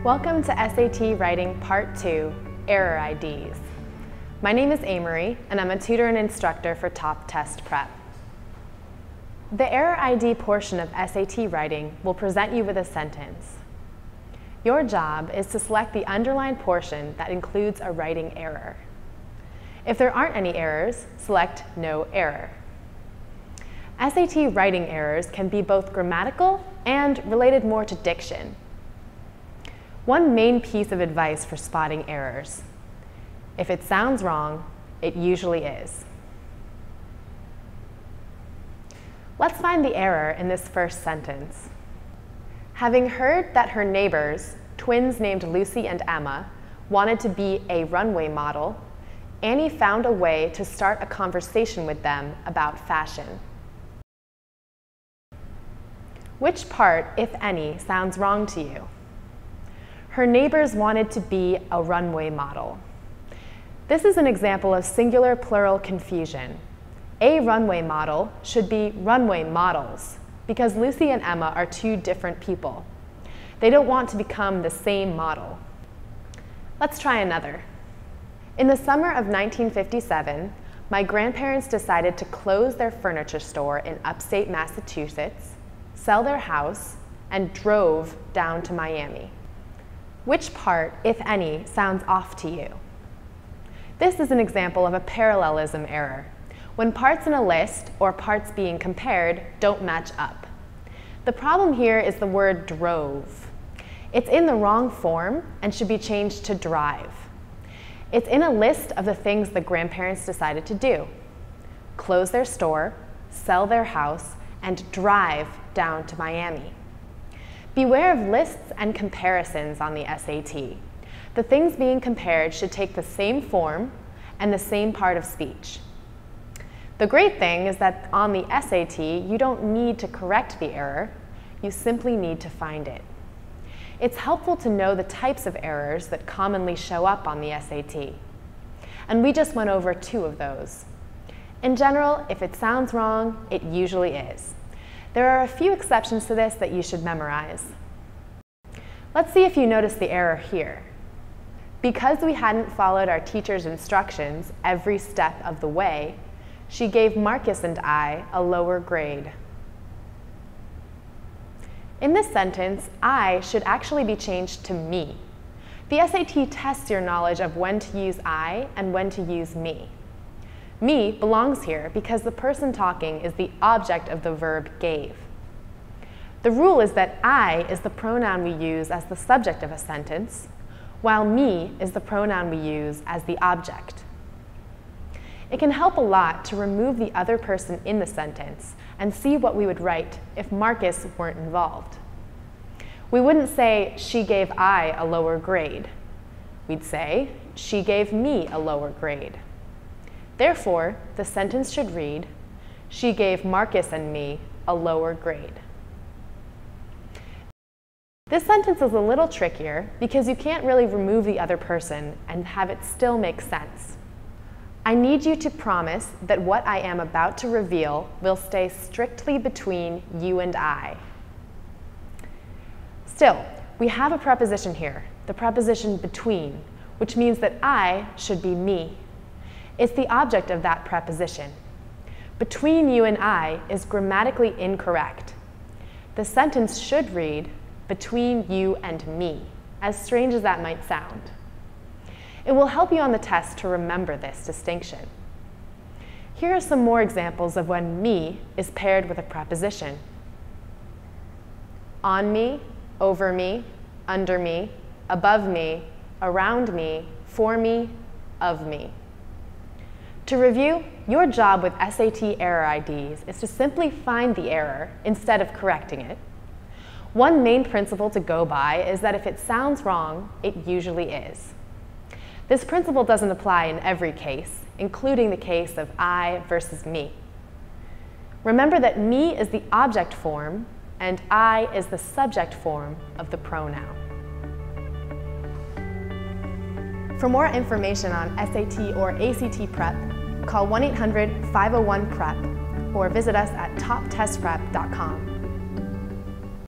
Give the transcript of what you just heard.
Welcome to SAT Writing Part 2, Error IDs. My name is Amory, and I'm a tutor and instructor for Top Test Prep. The Error ID portion of SAT Writing will present you with a sentence. Your job is to select the underlined portion that includes a writing error. If there aren't any errors, select No Error. SAT writing errors can be both grammatical and related more to diction. One main piece of advice for spotting errors: if it sounds wrong, it usually is. Let's find the error in this first sentence. Having heard that her neighbors, twins named Lucy and Emma, wanted to be a runway model, Annie found a way to start a conversation with them about fashion. Which part, if any, sounds wrong to you? Her neighbors wanted to be a runway model. This is an example of singular plural confusion. A runway model should be runway models, because Lucy and Emma are two different people. They don't want to become the same model. Let's try another. In the summer of 1957, my grandparents decided to close their furniture store in upstate Massachusetts, sell their house, and drove down to Miami. Which part, if any, sounds off to you? This is an example of a parallelism error, when parts in a list or parts being compared don't match up. The problem here is the word drove. It's in the wrong form and should be changed to drive. It's in a list of the things the grandparents decided to do: close their store, sell their house, and drive down to Miami. Beware of lists and comparisons on the SAT. The things being compared should take the same form and the same part of speech. The great thing is that on the SAT, you don't need to correct the error, you simply need to find it. It's helpful to know the types of errors that commonly show up on the SAT. And we just went over 2 of those. In general, if it sounds wrong, it usually is. There are a few exceptions to this that you should memorize. Let's see if you notice the error here. Because we hadn't followed our teacher's instructions every step of the way, she gave Marcus and I a lower grade. In this sentence, I should actually be changed to me. The SAT tests your knowledge of when to use I and when to use me. Me belongs here because the person talking is the object of the verb gave. The rule is that I is the pronoun we use as the subject of a sentence, while me is the pronoun we use as the object. It can help a lot to remove the other person in the sentence and see what we would write if Marcus weren't involved. We wouldn't say, she gave I a lower grade. We'd say, she gave me a lower grade. Therefore, the sentence should read, she gave Marcus and me a lower grade. This sentence is a little trickier because you can't really remove the other person and have it still make sense. I need you to promise that what I am about to reveal will stay strictly between you and I. Still, we have a preposition here, the preposition between, which means that I should be me. It's the object of that preposition. Between you and I is grammatically incorrect. The sentence should read, between you and me, as strange as that might sound. It will help you on the test to remember this distinction. Here are some more examples of when me is paired with a preposition. On me, over me, under me, above me, around me, for me, of me. To review, your job with SAT error IDs is to simply find the error instead of correcting it. One main principle to go by is that if it sounds wrong, it usually is. This principle doesn't apply in every case, including the case of I versus me. Remember that me is the object form and I is the subject form of the pronoun. For more information on SAT or ACT prep, call 1-800-501-PREP or visit us at toptestprep.com.